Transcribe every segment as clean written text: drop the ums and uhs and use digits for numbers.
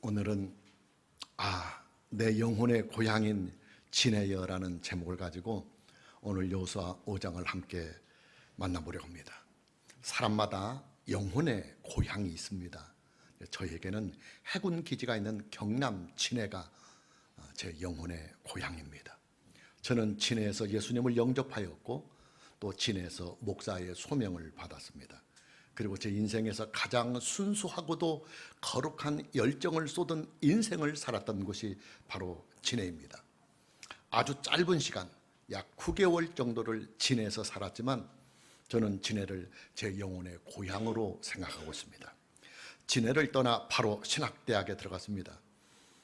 오늘은 내 영혼의 고향인 진에여라는 제목을 가지고 오늘 여호수아 5장을 함께 만나보려고 합니다. 사람마다 영혼의 고향이 있습니다. 저에게는 해군 기지가 있는 경남 진해가 제 영혼의 고향입니다. 저는 진해에서 예수님을 영접하였고 또 진해에서 목사의 소명을 받았습니다. 그리고 제 인생에서 가장 순수하고도 거룩한 열정을 쏟은 인생을 살았던 곳이 바로 진해입니다. 아주 짧은 시간, 약 9개월 정도를 진해에서 살았지만 저는 진해를 제 영혼의 고향으로 생각하고 있습니다. 진해를 떠나 바로 신학대학에 들어갔습니다.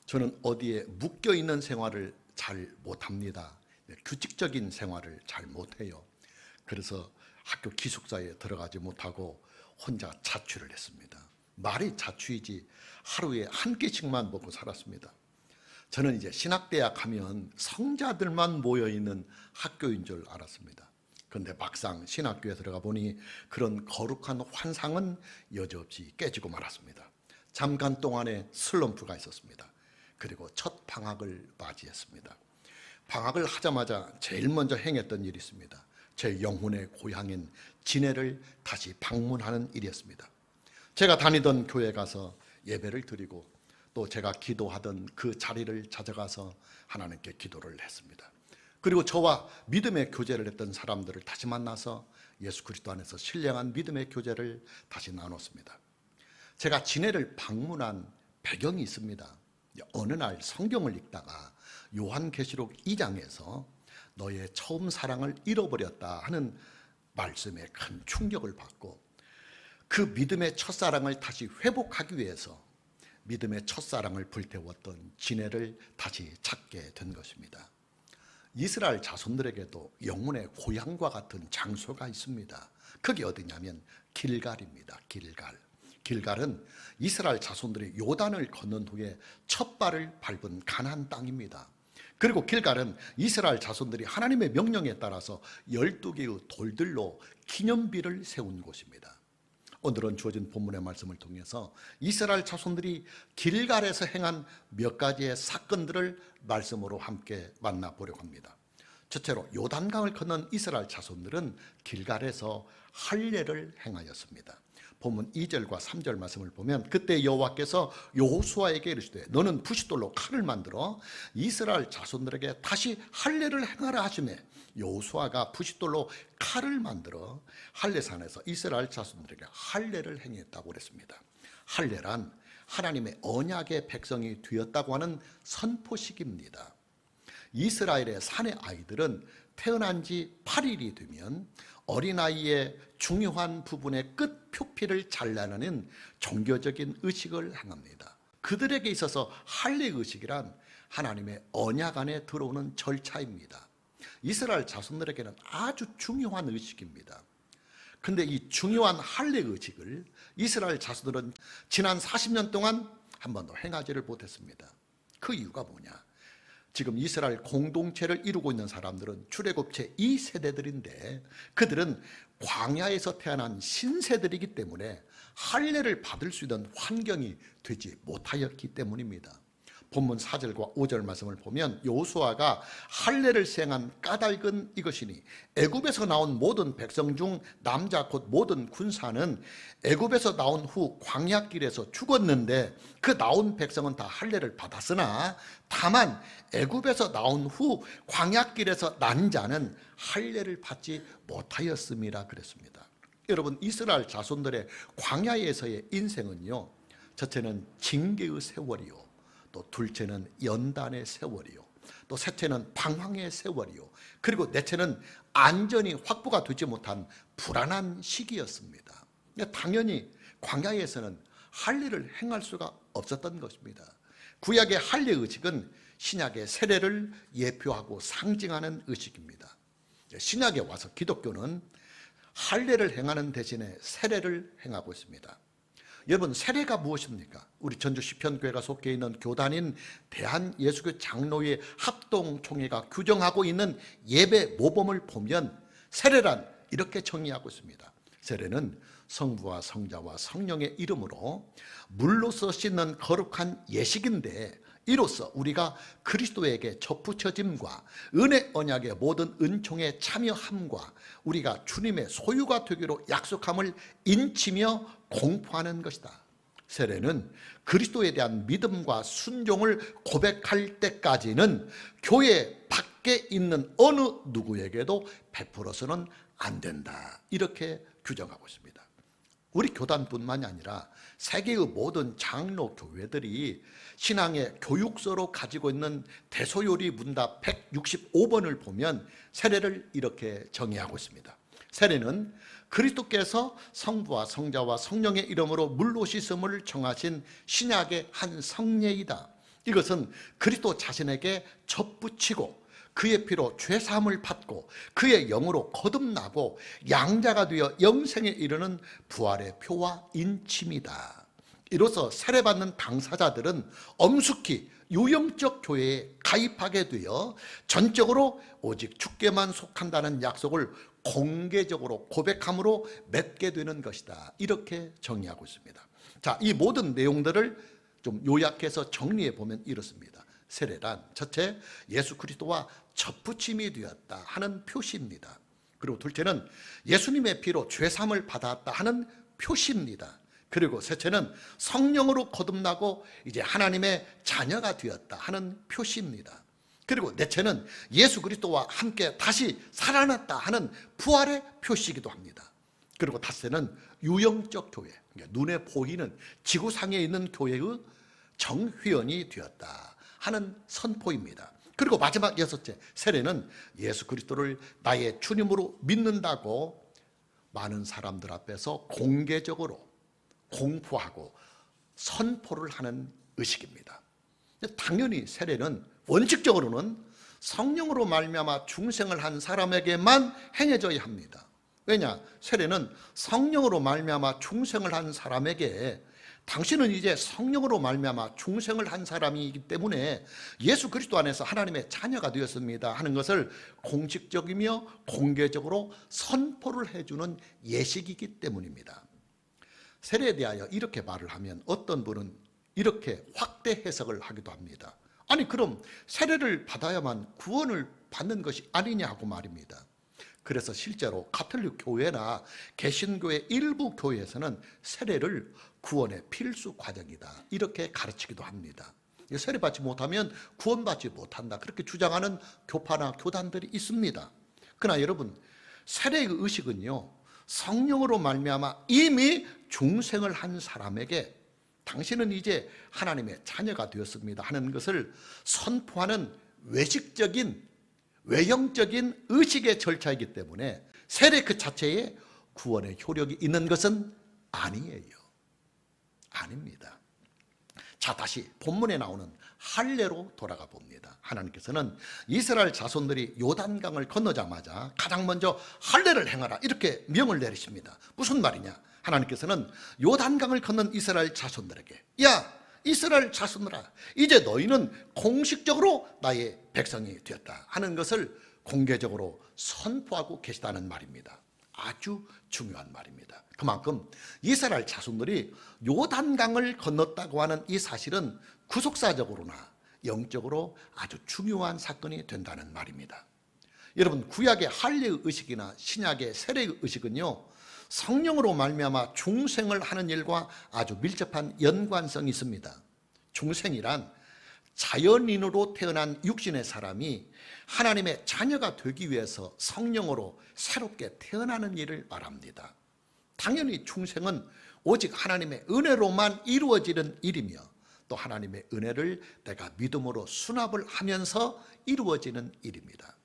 저는 어디에 묶여있는 생활을 잘 못합니다. 규칙적인 생활을 잘 못해요. 그래서 학교 기숙사에 들어가지 못하고 혼자 자취를 했습니다. 말이 자취이지 하루에 한 끼씩만 먹고 살았습니다. 저는 이제 신학대학 하면 성자들만 모여있는 학교인 줄 알았습니다. 그런데 막상 신학교에 들어가 보니 그런 거룩한 환상은 여지없이 깨지고 말았습니다. 잠깐 동안의 슬럼프가 있었습니다. 그리고 첫 방학을 맞이했습니다. 방학을 하자마자 제일 먼저 행했던 일이 있습니다. 제 영혼의 고향인 진해를 다시 방문하는 일이었습니다. 제가 다니던 교회에 가서 예배를 드리고 또 제가 기도하던 그 자리를 찾아가서 하나님께 기도를 했습니다. 그리고 저와 믿음의 교제를 했던 사람들을 다시 만나서 예수 그리스도 안에서 신령한 믿음의 교제를 다시 나눴습니다. 제가 진해를 방문한 배경이 있습니다. 어느 날 성경을 읽다가 요한계시록 2장에서 너의 처음 사랑을 잃어버렸다 하는 말씀에 큰 충격을 받고 그 믿음의 첫사랑을 다시 회복하기 위해서 믿음의 첫사랑을 불태웠던 진해를 다시 찾게 된 것입니다. 이스라엘 자손들에게도 영혼의 고향과 같은 장소가 있습니다. 그게 어디냐면 길갈입니다. 길갈은 이스라엘 자손들이 요단을 건넌 후에 첫 발을 밟은 가나안 땅입니다. 그리고 길갈은 이스라엘 자손들이 하나님의 명령에 따라서 12개의 돌들로 기념비를 세운 곳입니다. 오늘은 주어진 본문의 말씀을 통해서 이스라엘 자손들이 길갈에서 행한 몇 가지의 사건들을 말씀으로 함께 만나보려고 합니다. 첫째로 요단강을 건넌 이스라엘 자손들은 길갈에서 할례를 행하였습니다. 본문 2절과 3절 말씀을 보면 그때 여호와께서 여호수아에게 이르시되 너는 부싯돌로 칼을 만들어 이스라엘 자손들에게 다시 할례를 행하라 하시매 여호수아가 부싯돌로 칼을 만들어 할례산에서 이스라엘 자손들에게 할례를 행했다고 그랬습니다. 할례란 하나님의 언약의 백성이 되었다고 하는 선포식입니다. 이스라엘의 사내 아이들은 태어난 지 8일이 되면 어린아이의 중요한 부분의 끝 표피를 잘라내는 종교적인 의식을 행합니다. 그들에게 있어서 할례 의식이란 하나님의 언약 안에 들어오는 절차입니다. 이스라엘 자손들에게는 아주 중요한 의식입니다. 그런데 이 중요한 할례 의식을 이스라엘 자손들은 지난 40년 동안 한 번도 행하지를 못했습니다. 그 이유가 뭐냐? 지금 이스라엘 공동체를 이루고 있는 사람들은 출애굽체 2세대들인데 그들은 광야에서 태어난 신세들이기 때문에 할례를 받을 수 있는 환경이 되지 못하였기 때문입니다. 본문 4절과 5절 말씀을 보면 여호수아가 할례를 시행한 까닭은 이것이니 애굽에서 나온 모든 백성 중 남자 곧 모든 군사는 애굽에서 나온 후 광야길에서 죽었는데 그 나온 백성은 다 할례를 받았으나 다만 애굽에서 나온 후 광야길에서 난 자는 할례를 받지 못하였음이라 그랬습니다. 여러분, 이스라엘 자손들의 광야에서의 인생은요, 첫째는 징계의 세월이요, 또 둘째는 연단의 세월이요, 또 셋째는 방황의 세월이요, 그리고 넷째는 안전이 확보가 되지 못한 불안한 시기였습니다. 당연히 광야에서는 할례를 행할 수가 없었던 것입니다. 구약의 할례 의식은 신약의 세례를 예표하고 상징하는 의식입니다. 신약에 와서 기독교는 할례를 행하는 대신에 세례를 행하고 있습니다. 여러분, 세례가 무엇입니까? 우리 전주 시편교회가 속해 있는 교단인 대한예수교 장로회 합동총회가 규정하고 있는 예배 모범을 보면 세례란 이렇게 정의하고 있습니다. 세례는 성부와 성자와 성령의 이름으로 물로서 씻는 거룩한 예식인데, 이로써 우리가 그리스도에게 접붙여짐과 은혜 언약의 모든 은총에 참여함과 우리가 주님의 소유가 되기로 약속함을 인치며 공포하는 것이다. 세례는 그리스도에 대한 믿음과 순종을 고백할 때까지는 교회 밖에 있는 어느 누구에게도 베풀어서는 안 된다, 이렇게 규정하고 있습니다. 우리 교단뿐만이 아니라 세계의 모든 장로 교회들이 신앙의 교육서로 가지고 있는 대소요리 문답 165번을 보면 세례를 이렇게 정의하고 있습니다. 세례는 그리스도께서 성부와 성자와 성령의 이름으로 물로 씻음을 정하신 신약의 한 성례이다. 이것은 그리스도 자신에게 접붙이고 그의 피로 죄사함을 받고 그의 영으로 거듭나고 양자가 되어 영생에 이르는 부활의 표와 인침이다. 이로써 세례받는 당사자들은 엄숙히 유형적 교회에 가입하게 되어 전적으로 오직 주께만 속한다는 약속을 공개적으로 고백함으로 맺게 되는 것이다, 이렇게 정의하고 있습니다. 자, 이 모든 내용들을 좀 요약해서 정리해 보면 이렇습니다. 세례란 첫째, 예수 그리스도와 접붙임이 되었다 하는 표시입니다. 그리고 둘째는 예수님의 피로 죄사함을 받았다 하는 표시입니다. 그리고 셋째는 성령으로 거듭나고 이제 하나님의 자녀가 되었다 하는 표시입니다. 그리고 넷째는 예수 그리스도와 함께 다시 살아났다 하는 부활의 표시이기도 합니다. 그리고 다섯째는 유형적 교회, 그러니까 눈에 보이는 지구상에 있는 교회의 정회원이 되었다 하는 선포입니다. 그리고 마지막 여섯째, 세례는 예수 그리스도를 나의 주님으로 믿는다고 많은 사람들 앞에서 공개적으로 공포하고 선포를 하는 의식입니다. 당연히 세례는 원칙적으로는 성령으로 말미암아 중생을 한 사람에게만 행해져야 합니다. 왜냐? 세례는 성령으로 말미암아 중생을 한 사람에게, 당신은 이제 성령으로 말미암아 중생을 한 사람이기 때문에 예수 그리스도 안에서 하나님의 자녀가 되었습니다 하는 것을 공식적이며 공개적으로 선포를 해주는 예식이기 때문입니다. 세례에 대하여 이렇게 말을 하면 어떤 분은 이렇게 확대 해석을 하기도 합니다. 아니, 그럼 세례를 받아야만 구원을 받는 것이 아니냐고 말입니다. 그래서 실제로 가톨릭 교회나 개신교회 일부 교회에서는 세례를 구원의 필수 과정이다, 이렇게 가르치기도 합니다. 세례 받지 못하면 구원받지 못한다, 그렇게 주장하는 교파나 교단들이 있습니다. 그러나 여러분, 세례의 의식은요, 성령으로 말미암아 이미 중생을 한 사람에게 당신은 이제 하나님의 자녀가 되었습니다 하는 것을 선포하는 외형적인 의식의 절차이기 때문에 세례 그 자체에 구원의 효력이 있는 것은 아니에요. 아닙니다. 자, 다시 본문에 나오는 할례로 돌아가 봅니다. 하나님께서는 이스라엘 자손들이 요단강을 건너자마자 가장 먼저 할례를 행하라, 이렇게 명을 내리십니다. 무슨 말이냐? 하나님께서는 요단강을 건넌 이스라엘 자손들에게, 야, 이스라엘 자손들아, 이제 너희는 공식적으로 나의 백성이 되었다 하는 것을 공개적으로 선포하고 계시다는 말입니다. 아주 중요한 말입니다. 그만큼 이스라엘 자손들이 요단강을 건넜다고 하는 이 사실은 구속사적으로나 영적으로 아주 중요한 사건이 된다는 말입니다. 여러분, 구약의 할례의 의식이나 신약의 세례의 의식은요, 성령으로 말미암아 중생을 하는 일과 아주 밀접한 연관성이 있습니다. 중생이란 자연인으로 태어난 육신의 사람이 하나님의 자녀가 되기 위해서 성령으로 새롭게 태어나는 일을 말합니다. 당연히 중생은 오직 하나님의 은혜로만 이루어지는 일이며 또 하나님의 은혜를 내가 믿음으로 수납을 하면서 이루어지는 일입니다.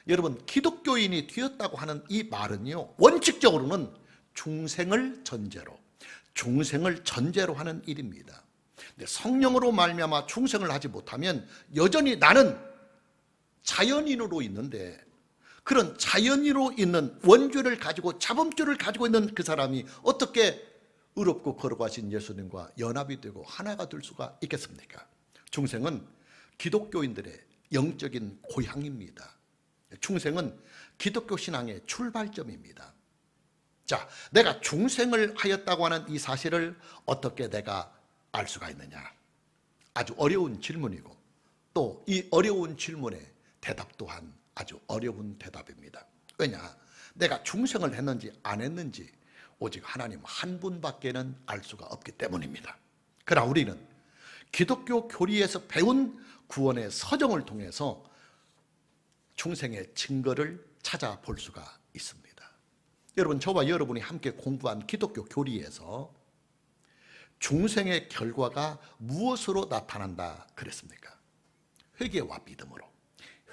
여러분, 기독교인이 되었다고 하는 이 말은요, 원칙적으로는 중생을 전제로 하는 일입니다. 근데 성령으로 말미암아 중생을 하지 못하면 여전히 나는 자연인으로 있는데, 그런 자연인으로 있는 원죄를 가지고 자범죄를 가지고 있는 그 사람이 어떻게 의롭고 거룩하신 예수님과 연합이 되고 하나가 될 수가 있겠습니까? 중생은 기독교인들의 영적인 고향입니다. 중생은 기독교 신앙의 출발점입니다. 자, 내가 중생을 하였다고 하는 이 사실을 어떻게 내가 알 수가 있느냐? 아주 어려운 질문이고 또 이 어려운 질문의 대답 또한 아주 어려운 대답입니다. 왜냐? 내가 중생을 했는지 안 했는지 오직 하나님 한 분밖에는 알 수가 없기 때문입니다. 그러나 우리는 기독교 교리에서 배운 구원의 서정을 통해서 중생의 증거를 찾아볼 수가 있습니다. 여러분, 저와 여러분이 함께 공부한 기독교 교리에서 중생의 결과가 무엇으로 나타난다 그랬습니까? 회개와 믿음으로.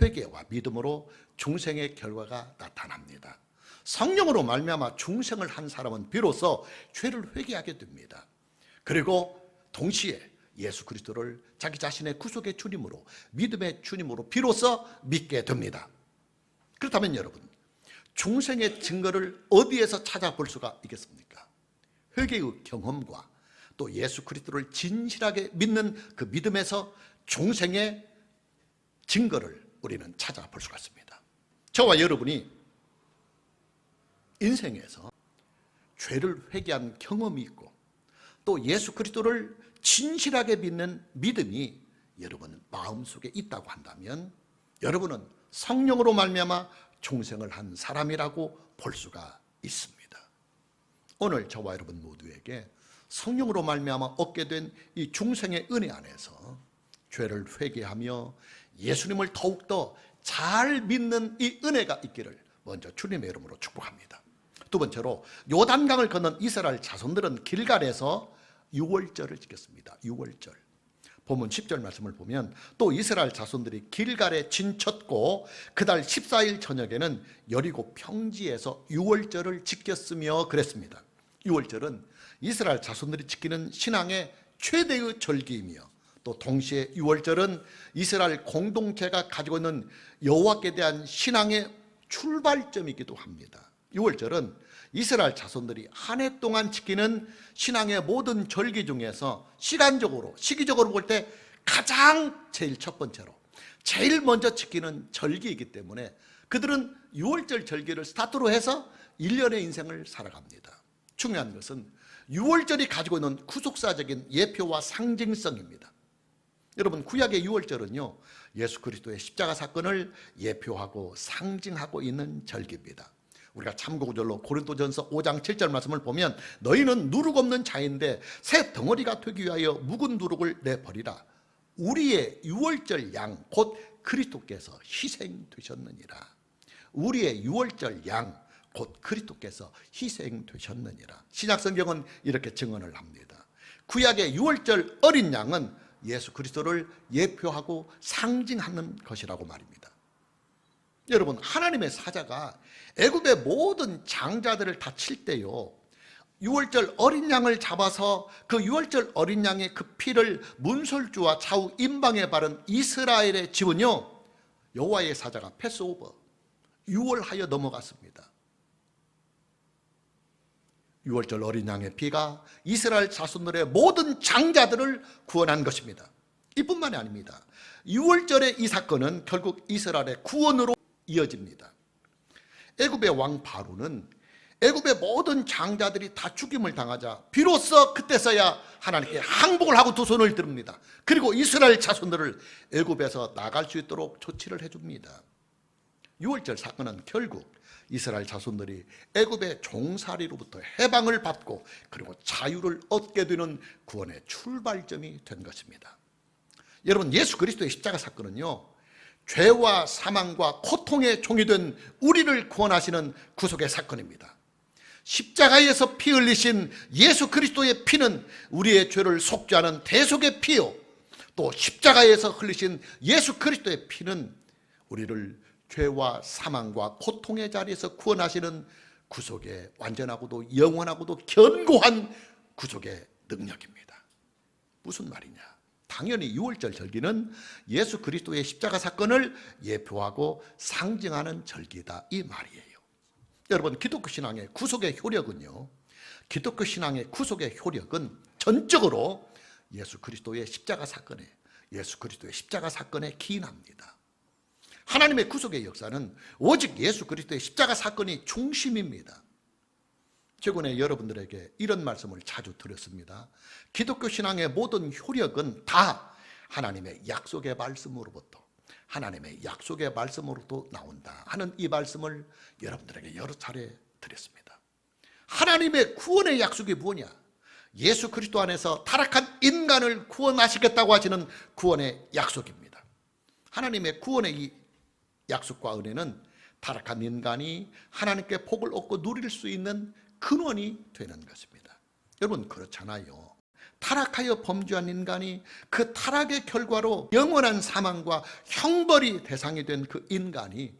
회개와 믿음으로 중생의 결과가 나타납니다. 성령으로 말미암아 중생을 한 사람은 비로소 죄를 회개하게 됩니다. 그리고 동시에 예수 그리스도를 자기 자신의 구속의 주님으로, 믿음의 주님으로 비로소 믿게 됩니다. 그렇다면 여러분, 중생의 증거를 어디에서 찾아볼 수가 있겠습니까? 회개의 경험과 또 예수 그리스도를 진실하게 믿는 그 믿음에서 중생의 증거를 우리는 찾아볼 수가 있습니다. 저와 여러분이 인생에서 죄를 회개한 경험이 있고 또 예수 그리스도를 진실하게 믿는 믿음이 여러분 마음속에 있다고 한다면 여러분은 성령으로 말미암아 중생을 한 사람이라고 볼 수가 있습니다. 오늘 저와 여러분 모두에게 성령으로 말미암아 얻게 된 이 중생의 은혜 안에서 죄를 회개하며 예수님을 더욱더 잘 믿는 이 은혜가 있기를 먼저 주님의 이름으로 축복합니다. 두 번째로 요단강을 건넌 이스라엘 자손들은 길갈에서 유월절을 지켰습니다. 유월절. 본문 10절 말씀을 보면 또 이스라엘 자손들이 길갈에 진쳤고 그달 14일 저녁에는 여리고 평지에서 유월절을 지켰으며 그랬습니다. 유월절은 이스라엘 자손들이 지키는 신앙의 최대의 절기이며 또 동시에 유월절은 이스라엘 공동체가 가지고 있는 여호와께 대한 신앙의 출발점이기도 합니다. 유월절은 이스라엘 자손들이 한 해 동안 지키는 신앙의 모든 절기 중에서 시간적으로, 시기적으로 볼 때 가장 제일 첫 번째로 제일 먼저 지키는 절기이기 때문에 그들은 유월절 절기를 스타트로 해서 1년의 인생을 살아갑니다. 중요한 것은 유월절이 가지고 있는 구속사적인 예표와 상징성입니다. 여러분, 구약의 유월절은요, 예수 그리스도의 십자가 사건을 예표하고 상징하고 있는 절기입니다. 우리가 참고구절로 고린도전서 5장 7절 말씀을 보면 너희는 누룩 없는 자인데 새 덩어리가 되기 위하여 묵은 누룩을 내버리라. 우리의 유월절 양 곧 그리스도께서 희생되셨느니라. 우리의 유월절 양 곧 그리스도께서 희생되셨느니라. 신약성경은 이렇게 증언을 합니다. 구약의 유월절 어린 양은 예수 그리스도를 예표하고 상징하는 것이라고 말입니다. 여러분, 하나님의 사자가 애굽의 모든 장자들을 다 칠 때요, 유월절 어린 양을 잡아서 그 유월절 어린 양의 그 피를 문설주와 좌우 임방에 바른 이스라엘의 집은요, 여호와의 사자가 패스오버, 유월하여 넘어갔습니다. 유월절 어린 양의 피가 이스라엘 자손들의 모든 장자들을 구원한 것입니다. 이뿐만이 아닙니다. 유월절의 이 사건은 결국 이스라엘의 구원으로 이어집니다. 애굽의 왕 바로는 애굽의 모든 장자들이 다 죽임을 당하자 비로소 그때서야 하나님께 항복을 하고 두 손을 듭니다. 그리고 이스라엘 자손들을 애굽에서 나갈 수 있도록 조치를 해줍니다. 유월절 사건은 결국 이스라엘 자손들이 애굽의 종살이로부터 해방을 받고 그리고 자유를 얻게 되는 구원의 출발점이 된 것입니다. 여러분, 예수 그리스도의 십자가 사건은요, 죄와 사망과 고통의 종이 된 우리를 구원하시는 구속의 사건입니다. 십자가에서 피 흘리신 예수 그리스도의 피는 우리의 죄를 속죄하는 대속의 피요, 또 십자가에서 흘리신 예수 그리스도의 피는 우리를 죄와 사망과 고통의 자리에서 구원하시는 구속의 완전하고도 영원하고도 견고한 구속의 능력입니다. 무슨 말이냐? 당연히 유월절 절기는 예수 그리스도의 십자가 사건을 예표하고 상징하는 절기다, 이 말이에요. 여러분, 기독교 신앙의 구속의 효력은요, 기독교 신앙의 구속의 효력은 전적으로 예수 그리스도의 십자가 사건에, 예수 그리스도의 십자가 사건에 기인합니다. 하나님의 구속의 역사는 오직 예수 그리스도의 십자가 사건이 중심입니다. 최근에 여러분들에게 이런 말씀을 자주 드렸습니다. 기독교 신앙의 모든 효력은 다 하나님의 약속의 말씀으로부터 나온다 하는 이 말씀을 여러분들에게 여러 차례 드렸습니다. 하나님의 구원의 약속이 뭐냐? 예수 그리스도 안에서 타락한 인간을 구원하시겠다고 하시는 구원의 약속입니다. 하나님의 구원의 이 약속과 은혜는 타락한 인간이 하나님께 복을 얻고 누릴 수 있는 근원이 되는 것입니다. 여러분, 그렇잖아요. 타락하여 범죄한 인간이 그 타락의 결과로 영원한 사망과 형벌이 대상이 된 그 인간이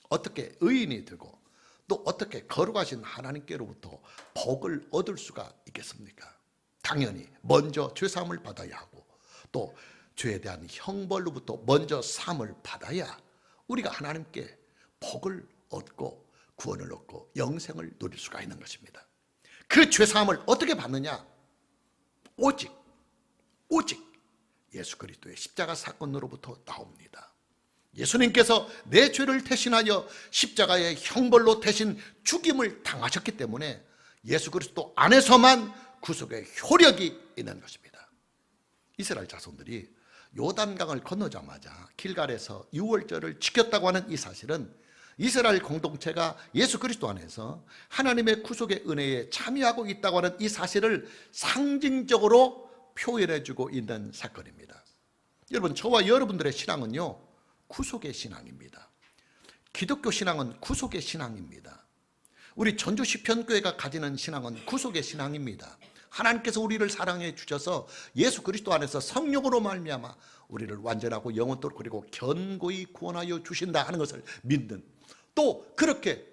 어떻게 의인이 되고 또 어떻게 거룩하신 하나님께로부터 복을 얻을 수가 있겠습니까? 당연히 먼저 죄사함을 받아야 하고 또 죄에 대한 형벌로부터 먼저 사함을 받아야 우리가 하나님께 복을 얻고 구원을 얻고 영생을 누릴 수가 있는 것입니다. 그 죄사함을 어떻게 받느냐? 오직 예수 그리스도의 십자가 사건으로부터 나옵니다. 예수님께서 내 죄를 대신하여 십자가의 형벌로 대신 죽임을 당하셨기 때문에 예수 그리스도 안에서만 구속의 효력이 있는 것입니다. 이스라엘 자손들이 요단강을 건너자마자 길갈에서 유월절을 지켰다고 하는 이 사실은 이스라엘 공동체가 예수 그리스도 안에서 하나님의 구속의 은혜에 참여하고 있다고 하는 이 사실을 상징적으로 표현해주고 있는 사건입니다. 여러분, 저와 여러분들의 신앙은요, 구속의 신앙입니다. 기독교 신앙은 구속의 신앙입니다. 우리 전주시편교회가 가지는 신앙은 구속의 신앙입니다. 하나님께서 우리를 사랑해 주셔서 예수 그리스도 안에서 성령으로 말미암아 우리를 완전하고 영원토록 그리고 견고히 구원하여 주신다 하는 것을 믿는, 또 그렇게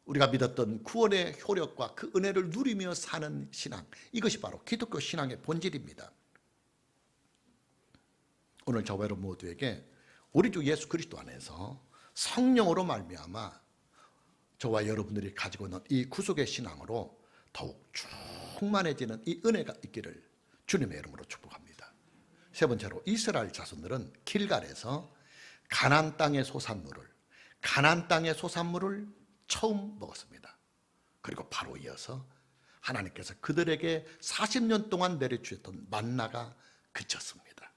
우리가 믿었던 구원의 효력과 그 은혜를 누리며 사는 신앙, 이것이 바로 기독교 신앙의 본질입니다. 오늘 저와 여러분 모두에게 우리 주 예수 그리스도 안에서 성령으로 말미암아 저와 여러분들이 가지고 있는 이 구속의 신앙으로 더욱 충만해지는 이 은혜가 있기를 주님의 이름으로 축복합니다. 세 번째로, 이스라엘 자손들은 길갈에서 가나안 땅의 소산물을 처음 먹었습니다. 그리고 바로 이어서 하나님께서 그들에게 40년 동안 내려주셨던 만나가 그쳤습니다.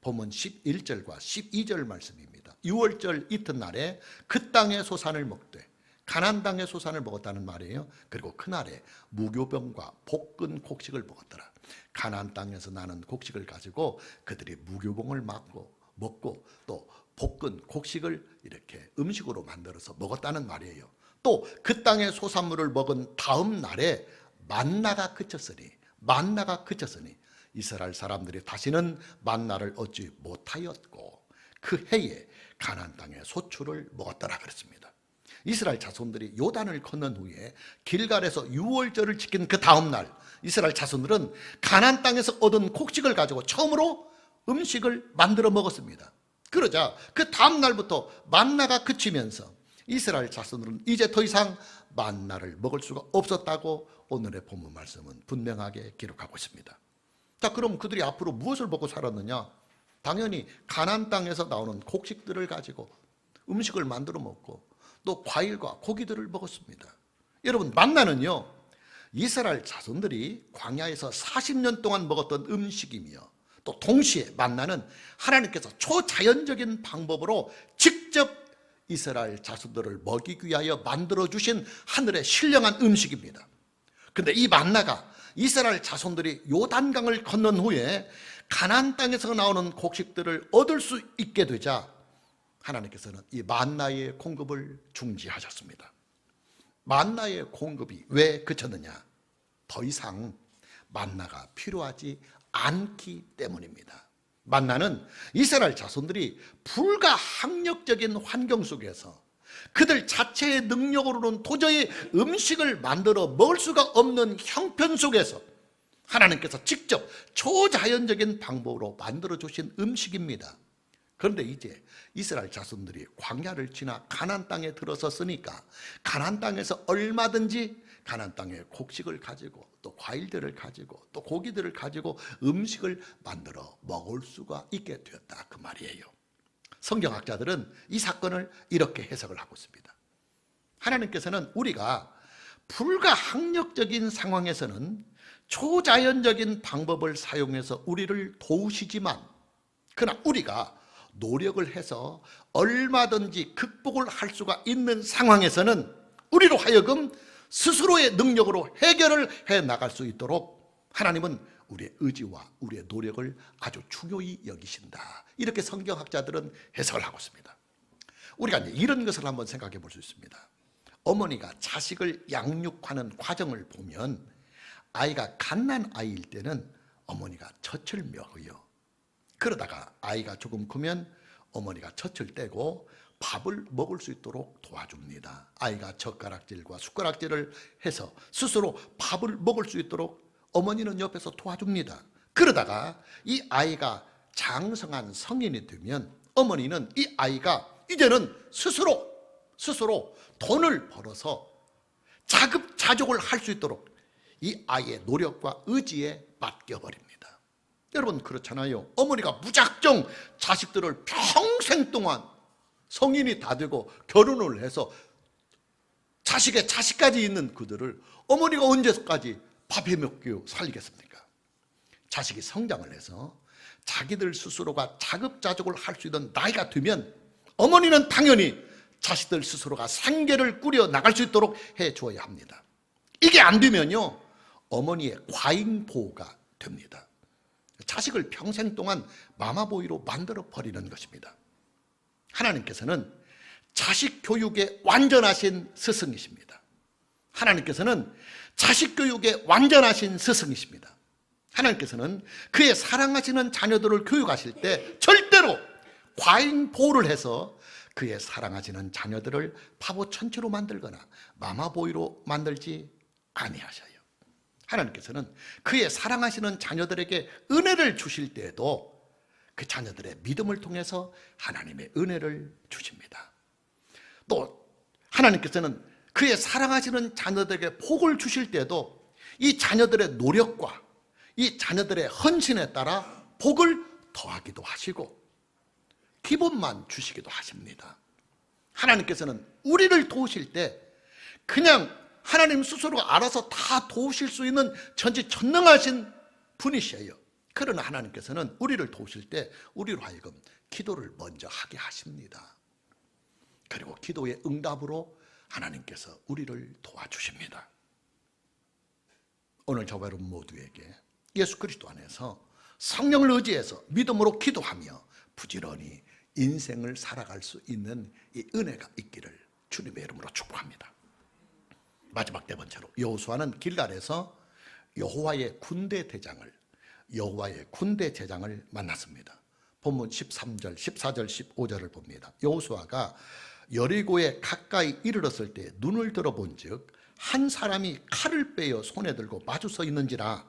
본문 11절과 12절 말씀입니다. 6월절 이튿날에 그 땅의 소산을 먹되, 가나안 땅의 소산을 먹었다는 말이에요. 그리고 그날에 무교병과 볶은 곡식을 먹었더라. 가나안 땅에서 나는 곡식을 가지고 그들이 무교병을 먹고 또 볶은 곡식을 이렇게 음식으로 만들어서 먹었다는 말이에요. 또 그 땅의 소산물을 먹은 다음 날에 만나가 그쳤으니 이스라엘 사람들이 다시는 만나를 얻지 못하였고 그 해에 가나안 땅의 소출을 먹었더라 그랬습니다. 이스라엘 자손들이 요단을 건넌 후에 길갈에서 유월절을 지킨 그 다음 날, 이스라엘 자손들은 가나안 땅에서 얻은 곡식을 가지고 처음으로 음식을 만들어 먹었습니다. 그러자 그 다음 날부터 만나가 그치면서 이스라엘 자손들은 이제 더 이상 만나를 먹을 수가 없었다고 오늘의 본문 말씀은 분명하게 기록하고 있습니다. 자, 그럼 그들이 앞으로 무엇을 먹고 살았느냐? 당연히 가나안 땅에서 나오는 곡식들을 가지고 음식을 만들어 먹고 또 과일과 고기들을 먹었습니다. 여러분, 만나는요, 이스라엘 자손들이 광야에서 40년 동안 먹었던 음식이며 또 동시에 만나는 하나님께서 초자연적인 방법으로 직접 이스라엘 자손들을 먹이기 위하여 만들어주신 하늘의 신령한 음식입니다. 근데 이 만나가 이스라엘 자손들이 요단강을 건넌 후에 가나안 땅에서 나오는 곡식들을 얻을 수 있게 되자 하나님께서는 이 만나의 공급을 중지하셨습니다. 만나의 공급이 왜 그쳤느냐? 더 이상 만나가 필요하지 않기 때문입니다. 만나는 이스라엘 자손들이 불가항력적인 환경 속에서 그들 자체의 능력으로는 도저히 음식을 만들어 먹을 수가 없는 형편 속에서 하나님께서 직접 초자연적인 방법으로 만들어 주신 음식입니다. 그런데 이제 이스라엘 자손들이 광야를 지나 가나안 땅에 들어섰으니까 가나안 땅에서 얼마든지 가나안 땅의 곡식을 가지고 또 과일들을 가지고 또 고기들을 가지고 음식을 만들어 먹을 수가 있게 되었다, 그 말이에요. 성경학자들은 이 사건을 이렇게 해석을 하고 있습니다. 하나님께서는 우리가 불가항력적인 상황에서는 초자연적인 방법을 사용해서 우리를 도우시지만, 그러나 우리가 노력을 해서 얼마든지 극복을 할 수가 있는 상황에서는 우리로 하여금 스스로의 능력으로 해결을 해 나갈 수 있도록 하나님은 우리의 의지와 우리의 노력을 아주 중요히 여기신다. 이렇게 성경학자들은 해석을 하고 있습니다. 우리가 이제 이런 것을 한번 생각해 볼 수 있습니다. 어머니가 자식을 양육하는 과정을 보면 아이가 갓난 아이일 때는 어머니가 젖을 먹어요. 그러다가 아이가 조금 크면 어머니가 젖을 떼고 밥을 먹을 수 있도록 도와줍니다. 아이가 젓가락질과 숟가락질을 해서 스스로 밥을 먹을 수 있도록 어머니는 옆에서 도와줍니다. 그러다가 이 아이가 장성한 성인이 되면 어머니는 이 아이가 이제는 스스로 돈을 벌어서 자급자족을 할 수 있도록 이 아이의 노력과 의지에 맡겨버립니다. 여러분 그렇잖아요. 어머니가 무작정 자식들을 평생 동안 성인이 다 되고 결혼을 해서 자식의 자식까지 있는 그들을 어머니가 언제까지 밥해 먹고 살리겠습니까? 자식이 성장을 해서 자기들 스스로가 자급자족을 할 수 있는 나이가 되면 어머니는 당연히 자식들 스스로가 생계를 꾸려 나갈 수 있도록 해줘야 합니다. 이게 안 되면요 어머니의 과잉보호가 됩니다. 자식을 평생 동안 마마보이로 만들어 버리는 것입니다. 하나님께서는 자식 교육에 완전하신 스승이십니다. 하나님께서는 자식 교육에 완전하신 스승이십니다. 하나님께서는 그의 사랑하시는 자녀들을 교육하실 때 절대로 과잉 보호를 해서 그의 사랑하시는 자녀들을 바보천치로 만들거나 마마보이로 만들지 아니하셔요. 하나님께서는 그의 사랑하시는 자녀들에게 은혜를 주실 때에도 그 자녀들의 믿음을 통해서 하나님의 은혜를 주십니다. 또 하나님께서는 그의 사랑하시는 자녀들에게 복을 주실 때도 이 자녀들의 노력과 이 자녀들의 헌신에 따라 복을 더하기도 하시고 기본만 주시기도 하십니다. 하나님께서는 우리를 도우실 때 그냥 하나님 스스로가 알아서 다 도우실 수 있는 전지전능하신 분이셔요. 그러나 하나님께서는 우리를 도우실 때 우리로 하여금 기도를 먼저 하게 하십니다. 그리고 기도의 응답으로 하나님께서 우리를 도와주십니다. 오늘 저와 여러분 모두에게 예수 그리스도 안에서 성령을 의지해서 믿음으로 기도하며 부지런히 인생을 살아갈 수 있는 이 은혜가 있기를 주님의 이름으로 축복합니다. 마지막 네 번째로 여호수아는 길갈에서 여호와의 군대 대장을 만났습니다. 본문 13절, 14절, 15절을 봅니다. 여호수아가 여리고에 가까이 이르렀을 때 눈을 들어본즉 한 사람이 칼을 빼어 손에 들고 마주 서 있는지라.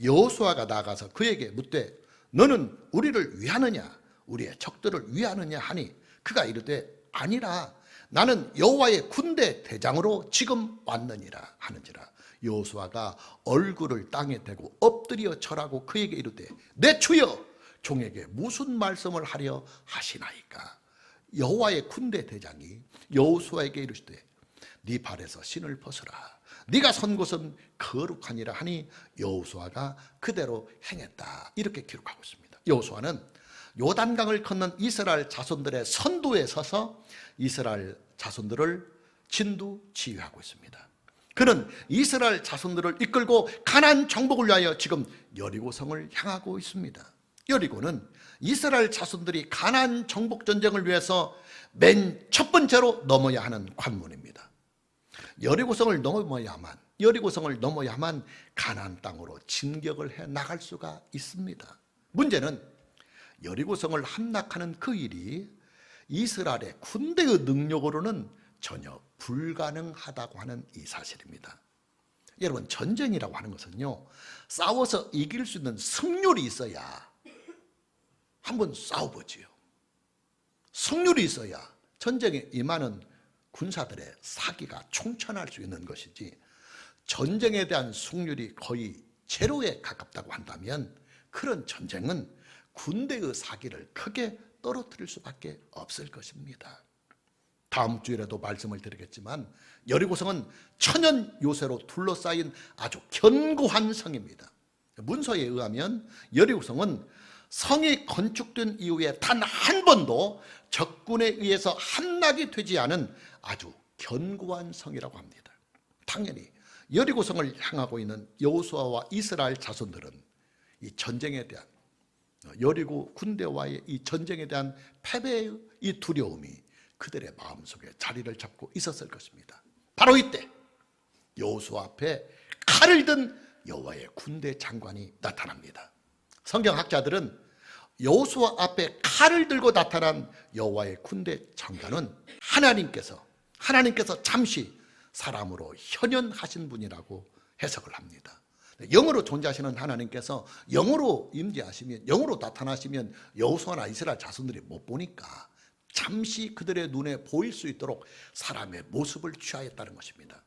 여호수아가 나가서 그에게 묻되 너는 우리를 위하느냐 우리의 적들을 위하느냐 하니 그가 이르되 아니라 나는 여호와의 군대 대장으로 지금 왔느니라 하는지라. 여호수아가 얼굴을 땅에 대고 엎드려 절하고 그에게 이르되 내 주여 종에게 무슨 말씀을 하려 하시나이까. 여호와의 군대 대장이 여호수아에게 이르시되 네 발에서 신을 벗으라 네가 선 곳은 거룩하니라 하니 여호수아가 그대로 행했다. 이렇게 기록하고 있습니다. 여호수아는 요단강을 건넌 이스라엘 자손들의 선두에 서서 이스라엘 자손들을 진두지휘하고 있습니다. 그는 이스라엘 자손들을 이끌고 가나안 정복을 위하여 지금 여리고성을 향하고 있습니다. 여리고는 이스라엘 자손들이 가나안 정복 전쟁을 위해서 맨 첫 번째로 넘어야 하는 관문입니다. 여리고성을 넘어야만 가나안 땅으로 진격을 해 나갈 수가 있습니다. 문제는 여리고성을 함락하는 그 일이 이스라엘의 군대의 능력으로는 전혀 불가능하다고 하는 이 사실입니다. 여러분 전쟁이라고 하는 것은요 싸워서 이길 수 있는 승률이 있어야 한번 싸워보지요. 승률이 있어야 전쟁에 임하는 군사들의 사기가 총천할 수 있는 것이지 전쟁에 대한 승률이 거의 제로에 가깝다고 한다면 그런 전쟁은 군대의 사기를 크게 떨어뜨릴 수밖에 없을 것입니다. 다음 주일에도 말씀을 드리겠지만 여리고성은 천연 요새로 둘러싸인 아주 견고한 성입니다. 문서에 의하면 여리고성은 성이 건축된 이후에 단 한 번도 적군에 의해서 함락이 되지 않은 아주 견고한 성이라고 합니다. 당연히 여리고성을 향하고 있는 여호수아와 이스라엘 자손들은 이 전쟁에 대한, 여리고 군대와의 이 전쟁에 대한 패배의 이 두려움이 그들의 마음속에 자리를 잡고 있었을 것입니다. 바로 이때 여호수아 앞에 칼을 든 여호와의 군대 장관이 나타납니다. 성경학자들은 여호수아 앞에 칼을 들고 나타난 여호와의 군대 장관은 하나님께서 잠시 사람으로 현현하신 분이라고 해석을 합니다. 영으로 존재하시는 하나님께서 영으로 임재하시면, 영으로 나타나시면 여호수아나 이스라엘 자손들이 못 보니까 잠시 그들의 눈에 보일 수 있도록 사람의 모습을 취하였다는 것입니다.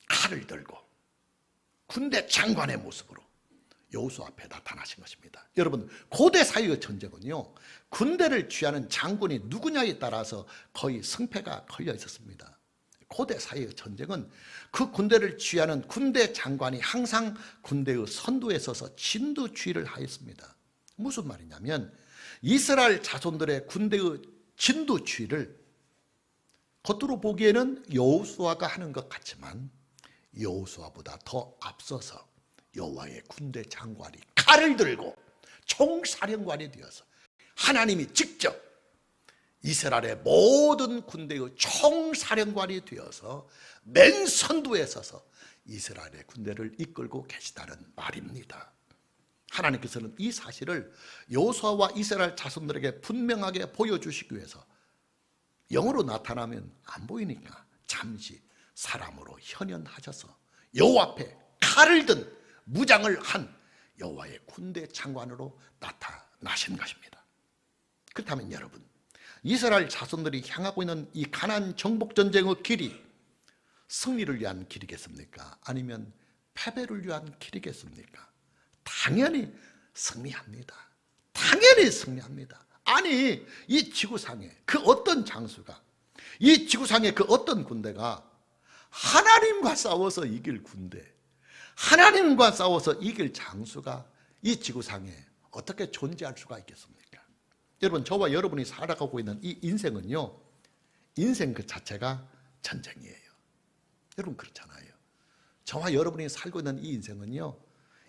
칼을 들고 군대 장관의 모습으로 여호수아 앞에 나타나신 것입니다. 여러분, 고대 사이의 전쟁은요, 군대를 취하는 장군이 누구냐에 따라서 거의 승패가 걸려 있었습니다. 고대 사이의 전쟁은 그 군대를 취하는 군대 장관이 항상 군대의 선두에 서서 진두지휘를 하였습니다. 무슨 말이냐면 이스라엘 자손들의 군대의 진두지휘를 겉으로 보기에는 여호수아가 하는 것 같지만 여호수아보다 더 앞서서 여호와의 군대 장관이 칼을 들고 총사령관이 되어서 하나님이 직접 이스라엘의 모든 군대의 총사령관이 되어서 맨 선두에 서서 이스라엘의 군대를 이끌고 계시다는 말입니다. 하나님께서는 이 사실을 여호수아와 이스라엘 자손들에게 분명하게 보여주시기 위해서 영으로 나타나면 안 보이니까 잠시 사람으로 현현하셔서 여호와 앞에 칼을 든 무장을 한 여호와의 군대 장관으로 나타나신 것입니다. 그렇다면 여러분, 이스라엘 자손들이 향하고 있는 이 가나안 정복 전쟁의 길이 승리를 위한 길이겠습니까? 아니면 패배를 위한 길이겠습니까? 당연히 승리합니다. 당연히 승리합니다. 아니, 이 지구상에 그 어떤 장수가, 이 지구상에 그 어떤 군대가 하나님과 싸워서 이길 군대, 하나님과 싸워서 이길 장수가 이 지구상에 어떻게 존재할 수가 있겠습니까? 여러분, 저와 여러분이 살아가고 있는 이 인생은요, 인생 그 자체가 전쟁이에요. 여러분, 그렇잖아요. 저와 여러분이 살고 있는 이 인생은요,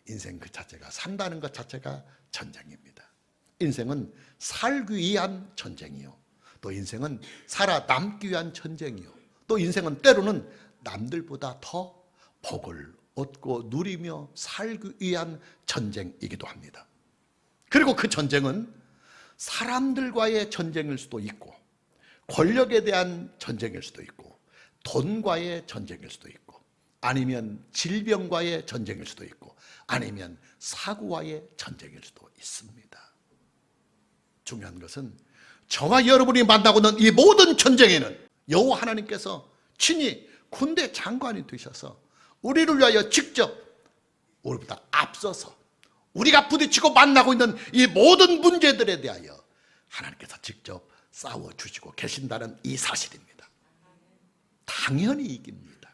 인생 그 자체가, 산다는 것 자체가 전쟁입니다. 인생은 살기 위한 전쟁이요, 또 인생은 살아남기 위한 전쟁이요, 또 인생은 때로는 남들보다 더 복을 얻고 누리며 살기 위한 전쟁이기도 합니다. 그리고 그 전쟁은 사람들과의 전쟁일 수도 있고, 권력에 대한 전쟁일 수도 있고, 돈과의 전쟁일 수도 있고, 아니면 질병과의 전쟁일 수도 있고, 아니면 사고와의 전쟁일 수도 있습니다. 중요한 것은 저와 여러분이 만나고 있는 이 모든 전쟁에는 여호와 하나님께서 친히 군대 장관이 되셔서 우리를 위하여 직접, 우리보다 앞서서 우리가 부딪히고 만나고 있는 이 모든 문제들에 대하여 하나님께서 직접 싸워주시고 계신다는 이 사실입니다. 당연히 이깁니다.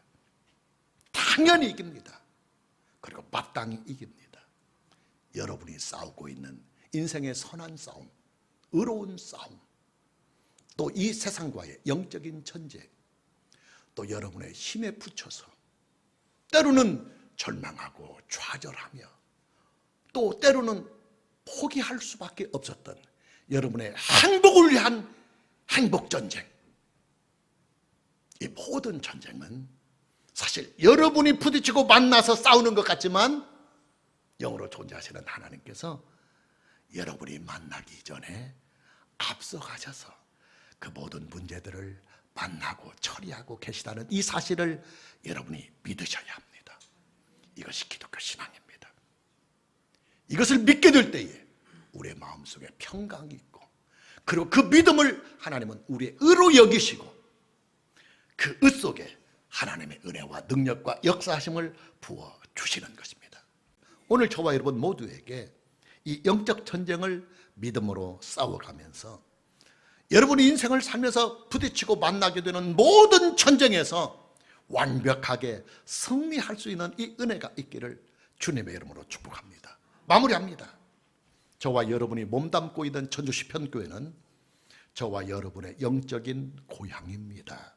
당연히 이깁니다. 그리고 마땅히 이깁니다. 여러분이 싸우고 있는 인생의 선한 싸움, 의로운 싸움, 또 이 세상과의 영적인 전쟁, 또 여러분의 힘에 붙여서 때로는 절망하고 좌절하며 또 때로는 포기할 수밖에 없었던 여러분의 행복을 위한 행복전쟁, 이 모든 전쟁은 사실 여러분이 부딪히고 만나서 싸우는 것 같지만 영으로 존재하시는 하나님께서 여러분이 만나기 전에 앞서가셔서 그 모든 문제들을 만나고 처리하고 계시다는 이 사실을 여러분이 믿으셔야 합니다. 이것이 기독교 신앙입니다. 이것을 믿게 될 때에 우리의 마음속에 평강이 있고, 그리고 그 믿음을 하나님은 우리의 의로 여기시고 그 의 속에 하나님의 은혜와 능력과 역사하심을 부어주시는 것입니다. 오늘 저와 여러분 모두에게 이 영적 전쟁을 믿음으로 싸워가면서 여러분이 인생을 살면서 부딪히고 만나게 되는 모든 전쟁에서 완벽하게 승리할 수 있는 이 은혜가 있기를 주님의 이름으로 축복합니다. 마무리합니다. 저와 여러분이 몸담고 있는 전주시편교회는 저와 여러분의 영적인 고향입니다.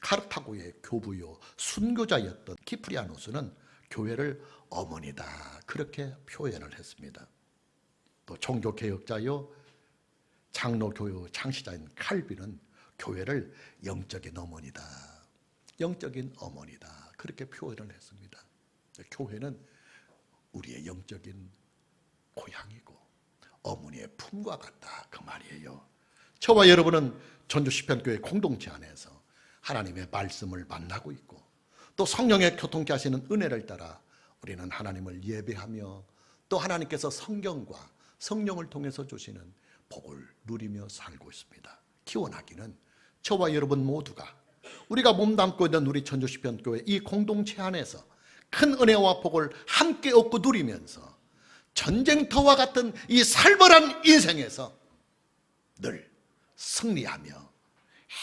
카르타고의 교부요 순교자였던 키프리아노스는 교회를 어머니다 그렇게 표현을 했습니다. 또 종교개혁자요 장로교회 창시자인 칼빈은 교회를 영적인 어머니다, 영적인 어머니다 그렇게 표현을 했습니다. 교회는 우리의 영적인 고향이고 어머니의 품과 같다 그 말이에요. 저와 여러분은 전주시편교회 공동체 안에서 하나님의 말씀을 만나고 있고 또 성령의 교통케 하시는 은혜를 따라 우리는 하나님을 예배하며 또 하나님께서 성경과 성령을 통해서 주시는 복을 누리며 살고 있습니다. 기원하기는 저와 여러분 모두가 우리가 몸담고 있는 우리 전주시편교회 이 공동체 안에서 큰 은혜와 복을 함께 얻고 누리면서 전쟁터와 같은 이 살벌한 인생에서 늘 승리하며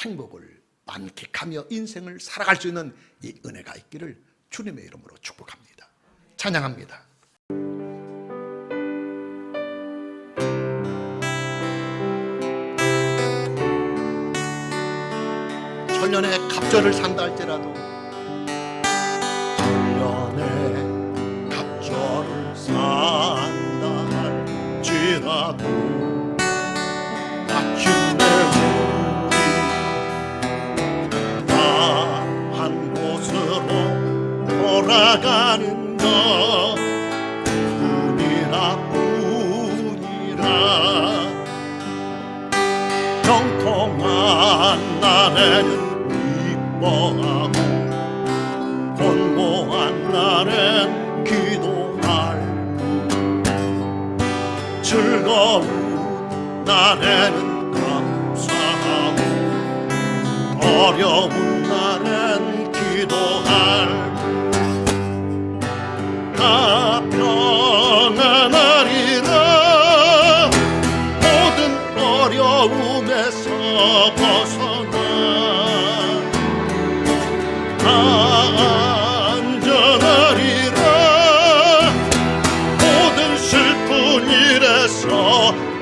행복을 만끽하며 인생을 살아갈 수 있는 이 은혜가 있기를 주님의 이름으로 축복합니다. 찬양합니다. 천년의 갑절을 산다 할지라도 천년의 갑절을 산다 할지라도 마침내 한 곳으로 돌아가는 것 뿐이라 정통한 날에는 기뻐하고 곤고한 날엔 기도할 즐거운 날에는 감사하고 어려운 날엔 기도할 다 평안하리라 모든 어려움에서 벗어나 안전하리라 모든 슬픈 일에서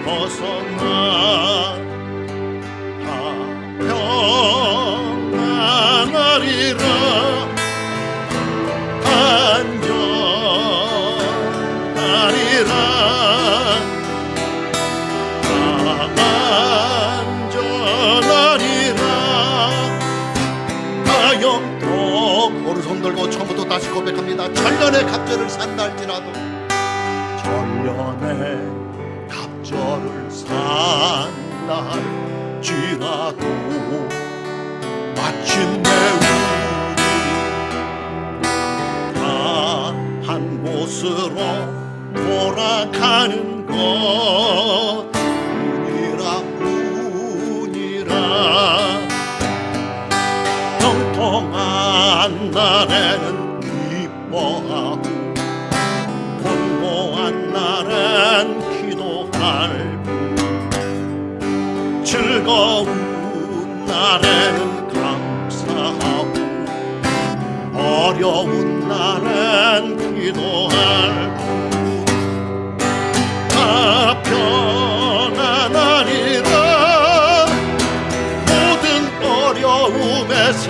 벗어나 평안하리라 안전하리라 안전하리라 영통 오른손 들고 처음부터 다시 고백합니다. 천년의 갑절을 산다 할지라도 천년의 갑절을 산다 할지라도 마침내 우리 다 한 곳으로 돌아가는 것 뿐이라 평통한 날에는 기뻐하고 곤고한 날엔 기도할 즐거운 날에는 감사하고 어려운 날엔 기도할 다 편안하리라 모든 어려움에서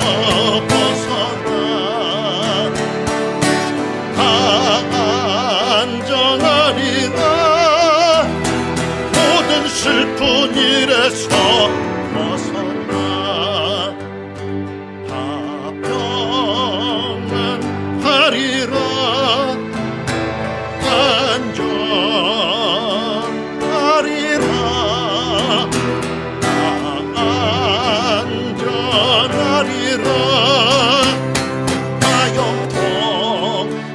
벗어나 다 안전하리라 모든 슬픈 일에서 벗어나 다 평안하리라 안전하리라 안전하리라 다영통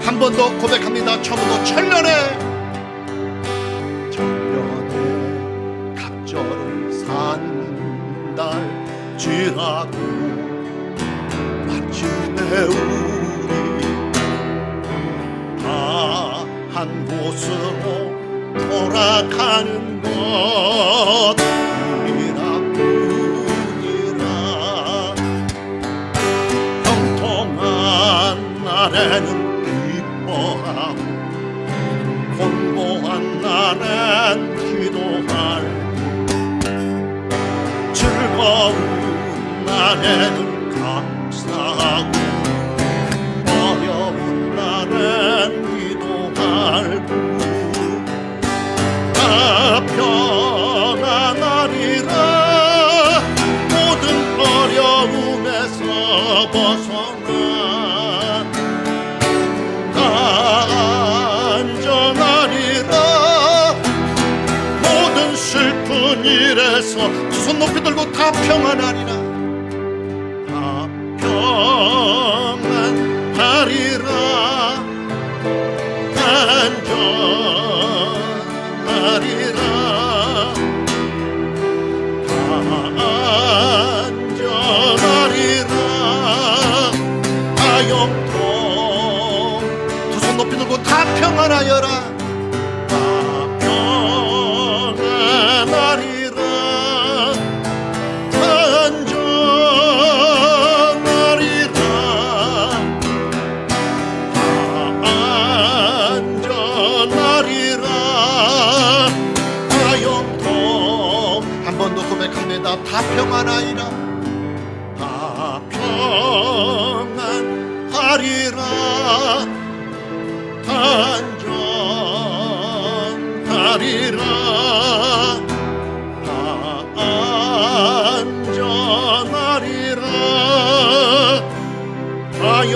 한 번 더 고백합니다. 처음부터 천년의 갑절을 산다 할지라도 마침내 우리 다 한 곳으로 돌아가는 것 뿐이라 날에는 기뻐하고 공고한 날엔 기도할 즐거운 날에는 감사하고 어려운 날엔 기도할 다 평안하리라. 모든 어려움에서 벗어나 다 안전하리라. 모든 슬픈 일에서 두 손 높이 들고 다 평안하리라. 다 평안하리라. 안전하리라. 다 안전하리라. 다 영통 두 손 높이 들고 다 평안하여라. 다 평안하리라. 다 안전하리라. 다 안전하리라. 다 영통 한 번 더 고백합니다. 다 평안하리라. 다 평안하리라. 다 안전하리라. 다 안전하리라. 다 영